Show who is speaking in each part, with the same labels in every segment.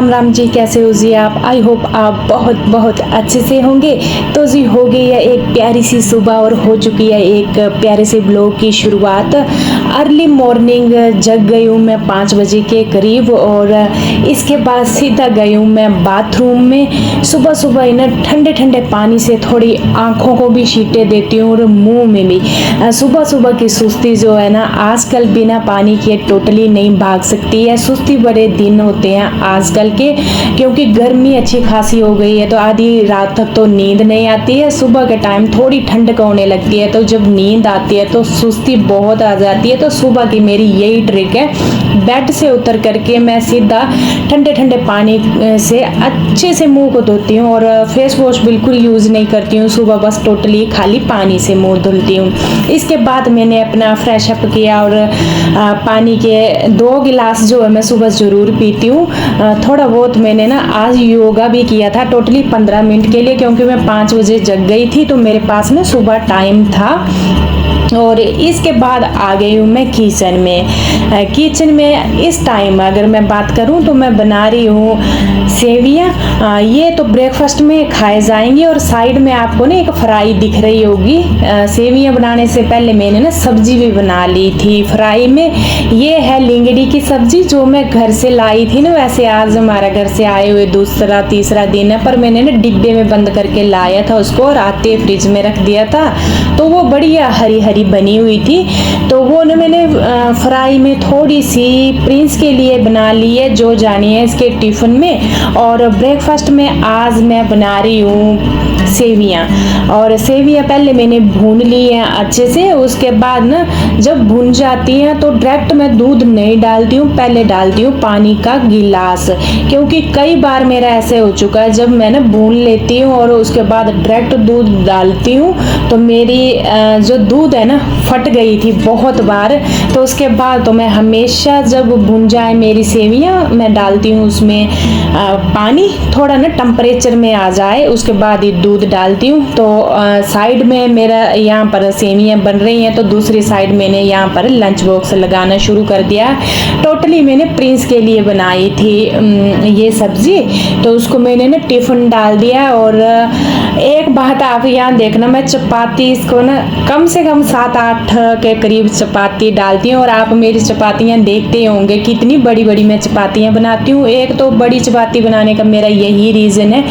Speaker 1: राम जी, कैसे हो जी आप? आई होप आप बहुत बहुत अच्छे से होंगे। तो जी हो गई है एक प्यारी सी सुबह और हो चुकी है एक प्यारे से ब्लॉग की शुरुआत। अर्ली मॉर्निंग जग गई हूँ मैं 5 बजे के करीब और इसके बाद सीधा गई हूँ मैं बाथरूम में। सुबह सुबह ना ठंडे ठंडे पानी से थोड़ी आँखों को भी छींटे देती हूँ और मुँह में भी। सुबह सुबह की सुस्ती जो है ना आजकल बिना पानी के टोटली नहीं भाग सकती है। सुस्ती बड़े दिन होते हैं आजकल के, क्योंकि गर्मी अच्छी खासी हो गई है तो आधी रात तक तो नींद नहीं आती है। सुबह के टाइम थोड़ी ठंडक होने लगती है तो जब नींद आती है तो सुस्ती बहुत आ जाती है। तो सुबह की मेरी यही ट्रिक है, बेड से उतर करके मैं सीधा ठंडे ठंडे पानी से अच्छे से मुंह को धोती हूँ और फेस वॉश बिल्कुल यूज़ नहीं करती हूँ। सुबह बस टोटली खाली पानी से मुंह धुलती हूँ। इसके बाद मैंने अपना फ्रेश अप किया और पानी के 2 गिलास जो है मैं सुबह ज़रूर पीती हूँ। थोड़ा बहुत मैंने ना आज योगा भी किया था टोटली 15 मिनट के लिए, क्योंकि मैं 5 बजे जग गई थी तो मेरे पास ना सुबह टाइम था। और इसके बाद आ गई हूँ मैं किचन में। किचन में इस टाइम अगर मैं बात करूँ तो मैं बना रही हूँ सेवियाँ। ये तो ब्रेकफास्ट में खाए जाएंगी और साइड में आपको ना एक फ्राई दिख रही होगी। सेवियाँ बनाने से पहले मैंने ना सब्जी भी बना ली थी फ्राई में। ये है लिंगड़ी की सब्जी जो मैं घर से लाई थी ना। वैसे आज हमारा घर से आए हुए दूसरा तीसरा दिन है, पर मैंने ना डिब्बे में बंद करके लाया था उसको और आते फ्रिज में रख दिया था तो वो बढ़िया हरी हरी बनी हुई थी। तो वो ना मैंने फ्राई में थोड़ी सी प्रिंस के लिए बना ली है जो जानी है इसके टिफ़िन में। और ब्रेकफास्ट में आज मैं बना रही हूँ सेवियाँ। और सेवियाँ पहले मैंने भून ली हैं अच्छे से। उसके बाद ना जब भून जाती हैं तो डायरेक्ट मैं दूध नहीं डालती हूँ, पहले डालती हूँ पानी का गिलास। क्योंकि कई बार मेरा ऐसे हो चुका है जब मैं ना भून लेती हूँ और उसके बाद डायरेक्ट दूध डालती हूँ तो मेरी जो दूध है ना फट गई थी बहुत बार। तो उसके बाद तो मैं हमेशा जब भुन जाए मेरी सेवियाँ मैं डालती हूँ उसमें पानी थोड़ा ना टेम्परेचर में आ जाए उसके बाद ही दूध डालती हूँ। तो साइड में मेरा यहाँ पर सेवियाँ बन रही हैं तो दूसरी साइड मैंने यहाँ पर लंच बॉक्स लगाना शुरू कर दिया। टोटली मैंने प्रिंस के लिए बनाई थी ये सब्जी, तो उसको मैंने ना टिफ़िन डाल दिया। और एक बात आप यहाँ देखना, मैं चपाती इसको ना कम से कम 7-8 के करीब चपाती डालती हूँ। और आप मेरी चपातियाँ देखते ही होंगे कितनी बड़ी बड़ी मैं चपातियाँ बनाती हूँ। एक तो बड़ी चपाती बनाने का मेरा यही रीज़न है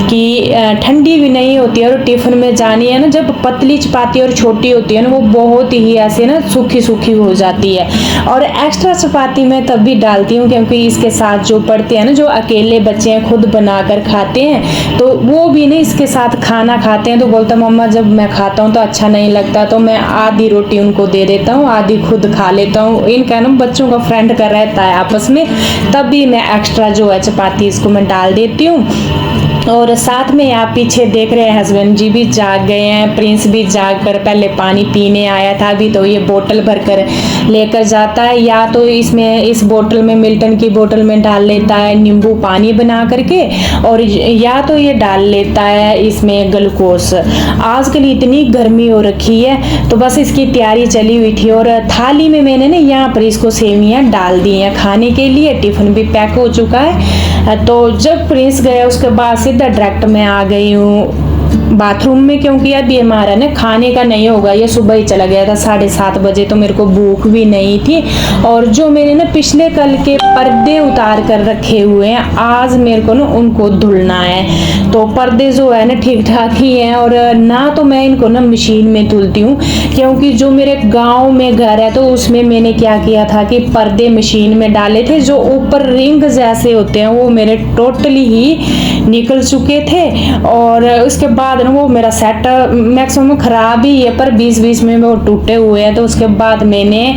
Speaker 1: कि ठंडी भी नहीं होती है और टिफ़िन में जानी है ना। जब पतली चपाती और छोटी होती है ना वो बहुत ही ऐसे ना सूखी सूखी हो जाती है। और एक्स्ट्रा चपाती मैं तब भी डालती हूँ क्योंकि इसके साथ जो पड़ते हैं ना, जो अकेले बच्चे हैं खुद बनाकर खाते हैं तो वो भी ना इसके साथ खाना खाते हैं तो बोलता मम्मा जब मैं खाता हूँ तो अच्छा नहीं लगता, तो मैं आधी रोटी उनको दे देता हूँ आधी खुद खा लेता हूँ। इनका ना बच्चों का फ्रेंड का रहता है आपस में, तब भी मैं एक्स्ट्रा जो है चपाती इसको मैं डाल देती हूँ। और साथ में आप पीछे देख रहे हैं हस्बैंड जी भी जाग गए हैं, प्रिंस भी जाग कर पहले पानी पीने आया था अभी तो ये बोतल भर कर लेकर जाता है। या तो इसमें इस बोतल में मिल्टन की बोतल में डाल लेता है नींबू पानी बना करके, और या तो ये डाल लेता है इसमें ग्लूकोज। आजकल इतनी गर्मी हो रखी है तो बस इसकी तैयारी चली हुई थी। और थाली में मैंने ना यहाँ पर इसको सेवियाँ डाल दी हैं खाने के लिए। टिफ़िन भी पैक हो चुका है। तो जब प्रिंस गया उसके बाद सीधा डायरेक्ट मैं आ गई हूँ बाथरूम में, क्योंकि अभी हमारा ना खाने का नहीं होगा। ये सुबह ही चला गया था 7:30 बजे तो मेरे को भूख भी नहीं थी। और जो मैंने ना पिछले कल के पर्दे उतार कर रखे हुए हैं आज मेरे को ना उनको धुलना है। तो पर्दे जो है ना ठीक ठाक ही हैं और ना तो मैं इनको ना मशीन में धुलती हूँ, क्योंकि जो मेरे गाँव में घर है तो उसमें मैंने क्या किया था कि पर्दे मशीन में डाले थे। जो ऊपर रिंग जैसे होते हैं वो मेरे टोटली ही निकल चुके थे और उसके बाद ना वो मेरा सेट मैक्सिमम खराब ही है पर 20-20 में वो टूटे हुए हैं। तो उसके बाद मैंने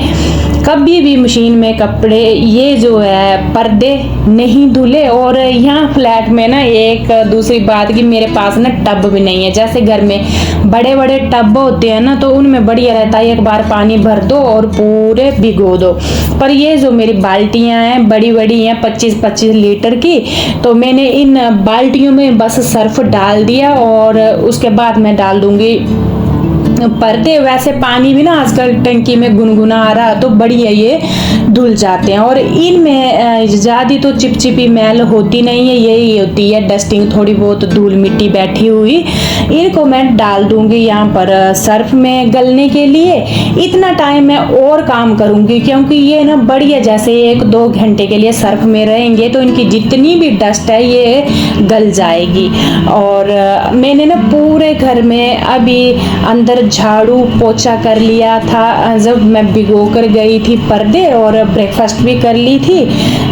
Speaker 1: कभी भी मशीन में कपड़े ये जो है पर्दे नहीं धुले। और यहाँ फ्लैट में ना एक दूसरी बात कि मेरे पास ना टब भी नहीं है। जैसे घर में बड़े बड़े टब होते हैं ना तो उनमें बढ़िया रहता है एक बार पानी भर दो और पूरे भिगो दो, पर ये जो मेरी बाल्टियाँ हैं बड़ी बड़ी हैं 25-25 लीटर की, तो मैंने इन बाल्टियों में बस सर्फ डाल दिया और उसके बाद मैं डाल दूँगी पर्दे, वैसे पानी भी ना आजकल टंकी में गुनगुना आ रहा तो बढ़िया ये धुल जाते हैं। और इनमें ज़्यादा तो चिपचिपी मैल होती नहीं है, यही होती है डस्टिंग, थोड़ी बहुत धूल मिट्टी बैठी हुई। इनको मैं डाल दूंगी यहाँ पर सर्फ में गलने के लिए। इतना टाइम मैं और काम करूंगी क्योंकि ये ना बढ़िया जैसे 1-2 घंटे के लिए सर्फ में रहेंगे तो इनकी जितनी भी डस्ट है ये गल जाएगी। और मैंने ना पूरे घर में अभी अंदर झाड़ू पोछा कर लिया था जब मैं भिगो कर गई थी पर्दे, और ब्रेकफास्ट भी कर ली थी।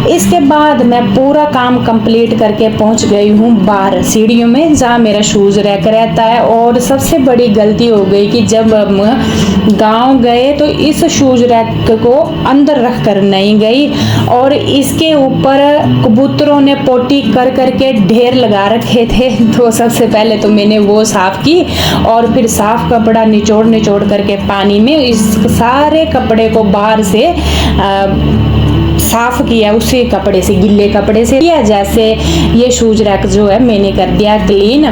Speaker 1: इसके बाद मैं पूरा काम कंप्लीट करके पहुंच गई हूँ बाहर सीढ़ियों में जहाँ मेरा शूज़ रैक रहता है। और सबसे बड़ी गलती हो गई कि जब हम गांव गए तो इस शूज़ रैक को अंदर रख कर नहीं गई, और इसके ऊपर कबूतरों ने पोटी कर करके ढेर लगा रखे थे। तो सबसे पहले तो मैंने वो साफ़ की, और फिर साफ़ कपड़ा निचोड़ निचोड़ करके पानी में इस सारे कपड़े को बाहर से साफ किया, उसी कपड़े से, गिल्ले कपड़े से किया। जैसे ये शूज रैक जो है मैंने कर दिया क्लीन।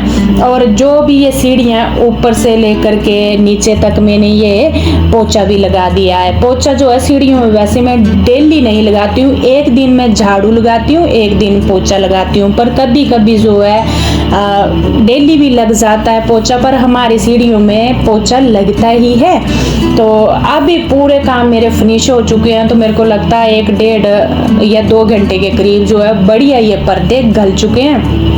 Speaker 1: और जो भी ये सीढ़ियाँ ऊपर से लेकर के नीचे तक मैंने ये पोछा भी लगा दिया है। पोछा जो है सीढ़ियों में वैसे मैं डेली नहीं लगाती हूँ, एक दिन मैं झाड़ू लगाती हूँ, एक दिन पोछा लगाती हूँ। पर कभी कभी जो है डेली भी लग जाता है पोछा, पर हमारी सीढ़ियों में पोछा लगता ही है। तो अभी पूरे काम मेरे फिनिश हो चुके हैं, तो मेरे को लगता है 1-1.5 या 2 घंटे के करीब जो है बढ़िया ये पर्दे गल चुके हैं।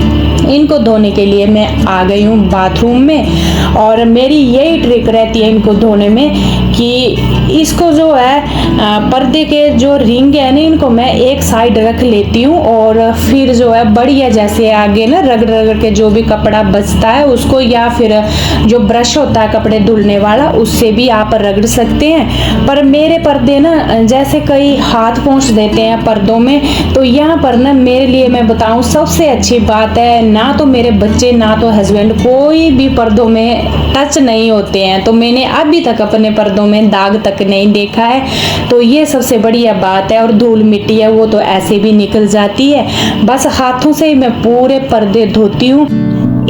Speaker 1: इनको धोने के लिए मैं आ गई हूँ बाथरूम में। और मेरी यही ट्रिक रहती है इनको धोने में कि इसको जो है पर्दे के जो रिंग है ना, इनको मैं एक साइड रख लेती हूँ, और फिर जो है बढ़िया जैसे आगे ना रगड़ रगड़ के जो भी कपड़ा बचता है उसको, या फिर जो ब्रश होता है कपड़े धुलने वाला उससे भी आप रगड़ सकते हैं। पर मेरे पर्दे ना जैसे कई हाथ पहुँच देते हैं पर्दों में, तो यहाँ पर ना मेरे लिए मैं बताऊँ सबसे अच्छी बात है, ना तो मेरे बच्चे ना तो हस्बैंड कोई भी पर्दों में टच नहीं होते हैं। तो मैंने अभी तक अपने पर्दों में दाग तक नहीं देखा है, तो ये सबसे बढ़िया बात है। और धूल मिट्टी है वो तो ऐसे भी निकल जाती है, बस हाथों से ही मैं पूरे पर्दे धोती हूँ।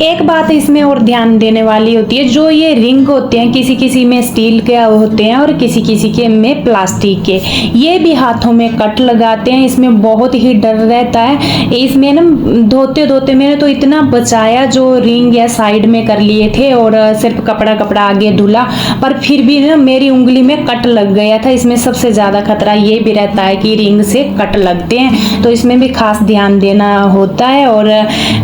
Speaker 1: एक बात इसमें और ध्यान देने वाली होती है, जो ये रिंग होते हैं किसी किसी में स्टील के होते हैं और किसी किसी के में प्लास्टिक के, ये भी हाथों में कट लगाते हैं, इसमें बहुत ही डर रहता है। इसमें ना धोते धोते मैंने तो इतना बचाया, जो रिंग या साइड में कर लिए थे और सिर्फ कपड़ा कपड़ा आगे धुला, पर फिर भी ना मेरी उंगली में कट लग गया था। इसमें सबसे ज़्यादा खतरा ये भी रहता है कि रिंग से कट लगते हैं, तो इसमें भी खास ध्यान देना होता है। और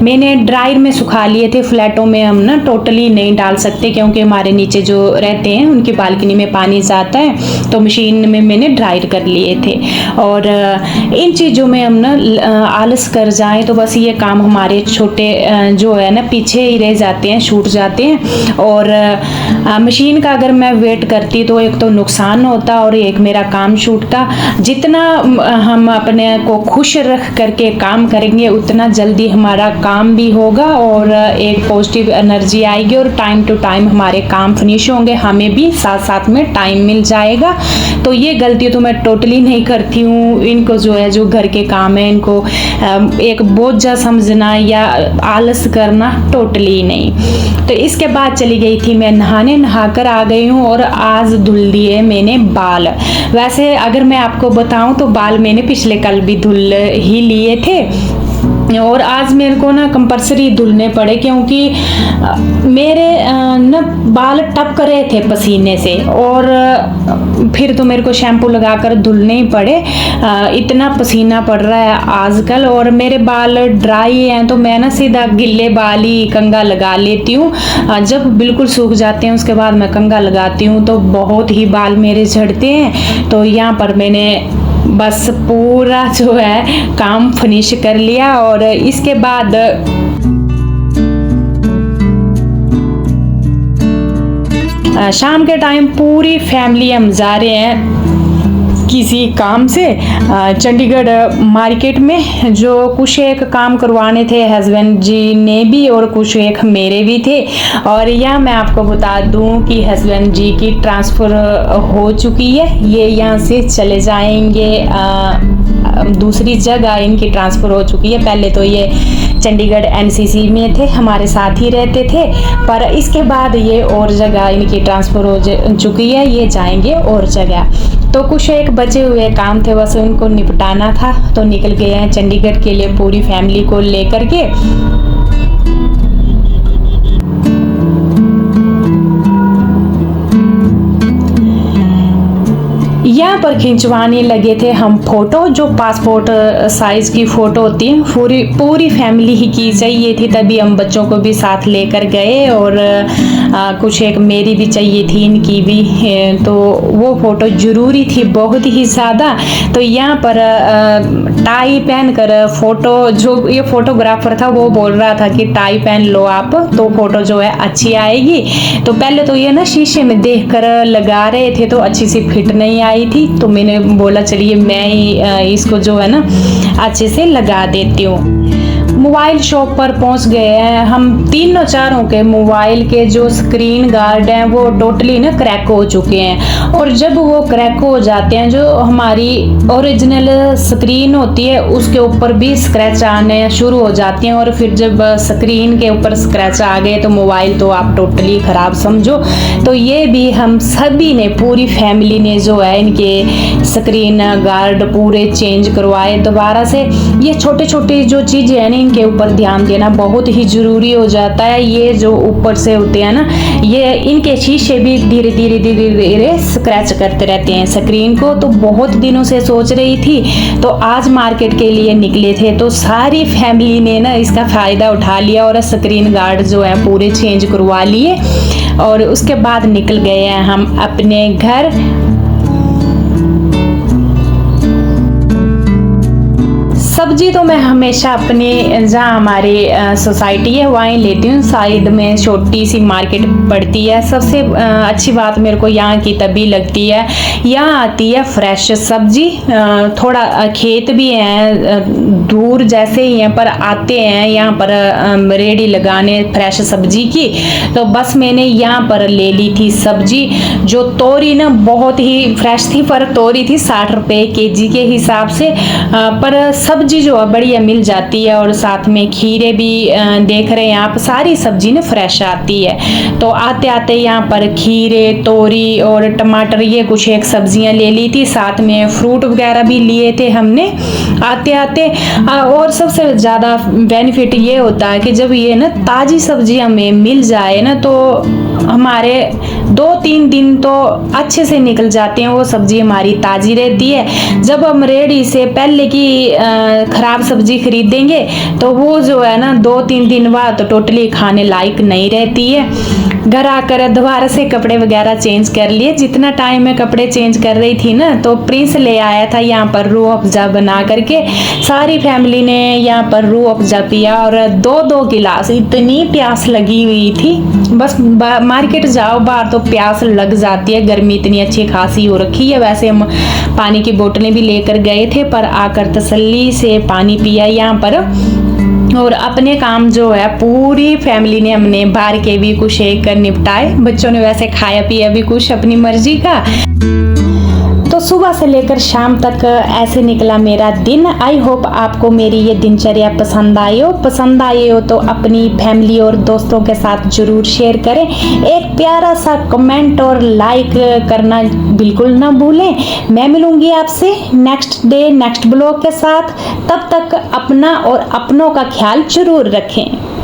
Speaker 1: मैंने ड्रायर में सुखा लिए थे, फ्लैटों में हम ना टोटली नहीं डाल सकते क्योंकि हमारे नीचे जो रहते हैं उनकी बालकनी में पानी जाता है, तो मशीन में मैंने ड्रायर कर लिए थे। और इन चीज़ों में हम ना आलस कर जाएं तो बस ये काम हमारे छोटे जो है ना पीछे ही रह जाते हैं, छूट जाते हैं। और मशीन का अगर मैं वेट करती तो एक तो नुकसान होता और एक मेरा काम छूटता। जितना हम अपने को खुश रख करके काम करेंगे उतना जल्दी हमारा काम भी होगा और एक पॉजिटिव एनर्जी आएगी और टाइम टू टाइम हमारे काम फिनिश होंगे, हमें भी साथ साथ में टाइम मिल जाएगा। तो ये गलती तो मैं टोटली नहीं करती हूँ। इनको जो है जो घर के काम है इनको एक बोझ समझना या आलस करना टोटली नहीं। तो इसके बाद चली गई थी मैं नहाने, नहाकर आ गई हूँ और आज धुल दिए मैंने बाल। वैसे अगर मैं आपको बताऊँ तो बाल मैंने पिछले कल भी धुल ही लिए थे और आज मेरे को ना कंपल्सरी धुलने पड़े क्योंकि मेरे ना बाल टपक रहे थे पसीने से और फिर तो मेरे को शैम्पू लगाकर धुलने ही पड़े। इतना पसीना पड़ रहा है आजकल और मेरे बाल ड्राई हैं तो मैं ना सीधा गिल्ले बाल ही कंघा लगा लेती हूँ। जब बिल्कुल सूख जाते हैं उसके बाद मैं कंघा लगाती हूँ तो बहुत ही बाल मेरे झड़ते हैं। तो यहाँ पर मैंने बस पूरा जो है काम फिनिश कर लिया और इसके बाद शाम के टाइम पूरी फैमिली हम जा रहे हैं किसी काम से चंडीगढ़ मार्केट में। जो कुछ एक काम करवाने थे हस्बैंड जी ने भी और कुछ एक मेरे भी थे। और यह मैं आपको बता दूं कि हस्बैंड जी की ट्रांसफ़र हो चुकी है, ये यहाँ से चले जाएंगे दूसरी जगह इनकी ट्रांसफ़र हो चुकी है। पहले तो ये चंडीगढ़ एनसीसी में थे, हमारे साथ ही रहते थे, पर इसके बाद ये और जगह इनकी ट्रांसफ़र हो चुकी है, ये जाएंगे और जगह। तो कुछ एक बचे हुए काम थे, बस उनको निपटाना था, तो निकल गए हैं चंडीगढ़ के लिए पूरी फैमिली को लेकर के। यहाँ पर खिंचवाने लगे थे हम फ़ोटो, जो पासपोर्ट साइज़ की फ़ोटो होती है, पूरी फैमिली ही की चाहिए थी, तभी हम बच्चों को भी साथ लेकर गए। और कुछ एक मेरी भी चाहिए थी, इनकी भी, तो वो फ़ोटो ज़रूरी थी बहुत ही ज़्यादा। तो यहाँ पर टाई पहन कर फ़ोटो, जो ये फ़ोटोग्राफ़र था वो बोल रहा था कि टाई पहन लो आप, तो फ़ोटो जो है अच्छी आएगी। तो पहले तो ये ना शीशे में देख कर लगा रहे थे, तो अच्छी सी फिट नहीं आई थी, तो मैंने बोला चलिए मैं ही इसको जो है ना अच्छे से लगा देती हूँ। मोबाइल शॉप पर पहुंच गए हैं हम। तीनों चारों के मोबाइल के जो स्क्रीन गार्ड हैं वो टोटली ना क्रैक हो चुके हैं, और जब वो क्रैक हो जाते हैं, जो हमारी ओरिजिनल स्क्रीन होती है उसके ऊपर भी स्क्रैच आने शुरू हो जाते हैं, और फिर जब स्क्रीन के ऊपर स्क्रैच आ गए तो मोबाइल तो आप टोटली ख़राब समझो। तो ये भी हम सभी ने, पूरी फैमिली ने जो है इनके स्क्रीन गार्ड पूरे चेंज करवाए दोबारा से। ये छोटे छोटे जो चीज़ें हैं इनके ऊपर ध्यान देना बहुत ही ज़रूरी हो जाता है। ये जो ऊपर से होते हैं ना, ये इनके शीशे भी धीरे धीरे स्क्रैच करते रहते हैं स्क्रीन को। तो बहुत दिनों से सोच रही थी, तो आज मार्केट के लिए निकले थे, तो सारी फैमिली ने ना इसका फ़ायदा उठा लिया और स्क्रीन गार्ड जो है पूरे चेंज करवा लिए, और उसके बाद निकल गए हैं हम अपने घर। सब्जी तो मैं हमेशा अपने, जहाँ हमारी सोसाइटी है वहीं लेती हूँ, साइड में छोटी सी मार्केट पड़ती है। सबसे अच्छी बात मेरे को यहाँ की तभी लगती है, यहाँ आती है फ्रेश सब्जी। थोड़ा खेत भी हैं, दूर जैसे ही हैं, पर आते हैं यहाँ पर रेडी लगाने फ्रेश सब्जी की। तो बस मैंने यहाँ पर ले ली थी सब्जी। जो तोरी ना बहुत ही फ्रेश थी, पर तोरी थी 60 रुपये केजी के हिसाब से, पर सब्जी जो है बढ़िया मिल जाती है। और साथ में खीरे भी देख रहे हैं आप, सारी सब्जी ना फ्रेश आती है। तो आते आते यहाँ पर खीरे, तोरी और टमाटर, ये कुछ एक सब्जियां ले ली थी, साथ में फ्रूट वगैरह भी लिए थे हमने आते आते। और सबसे ज़्यादा बेनिफिट ये होता है कि जब ये ना ताज़ी सब्जी हमें मिल जाए ना, तो हमारे 2-3 दिन तो अच्छे से निकल जाते हैं, वो सब्जी हमारी ताज़ी रहती है। जब हम रेडी से पहले की ख़राब सब्जी खरीदेंगे तो वो जो है ना 2-3 दिन बाद तो टोटली खाने लायक नहीं रहती है। घर आकर दोबारा से कपड़े वगैरह चेंज कर लिए। जितना टाइम मैं कपड़े चेंज कर रही थी ना, तो प्रिंस ले आया था यहाँ पर रूह अफ़ज़ा बना करके। सारी फैमिली ने यहाँ पर रूह अफ़ज़ा पिया, और 2-2 गिलास। इतनी प्यास लगी हुई थी, बस मार्केट जाओ बाहर तो प्यास लग जाती है, गर्मी इतनी अच्छी खासी हो रखी है। वैसे हम पानी की बोतलें भी लेकर गए थे, पर आकर तसल्ली से पानी पिया यहाँ पर। और अपने काम जो है पूरी फैमिली ने, हमने बाहर के भी कुछ एक निपटाए। बच्चों ने वैसे खाया पिया भी कुछ अपनी मर्जी का। तो सुबह से लेकर शाम तक ऐसे निकला मेरा दिन। आई होप आपको मेरी ये दिनचर्या पसंद आई हो तो अपनी फैमिली और दोस्तों के साथ ज़रूर शेयर करें। एक प्यारा सा कमेंट और लाइक करना बिल्कुल ना भूलें। मैं मिलूंगी आपसे नेक्स्ट डे नेक्स्ट ब्लॉग के साथ। तब तक अपना और अपनों का ख्याल जरूर रखें।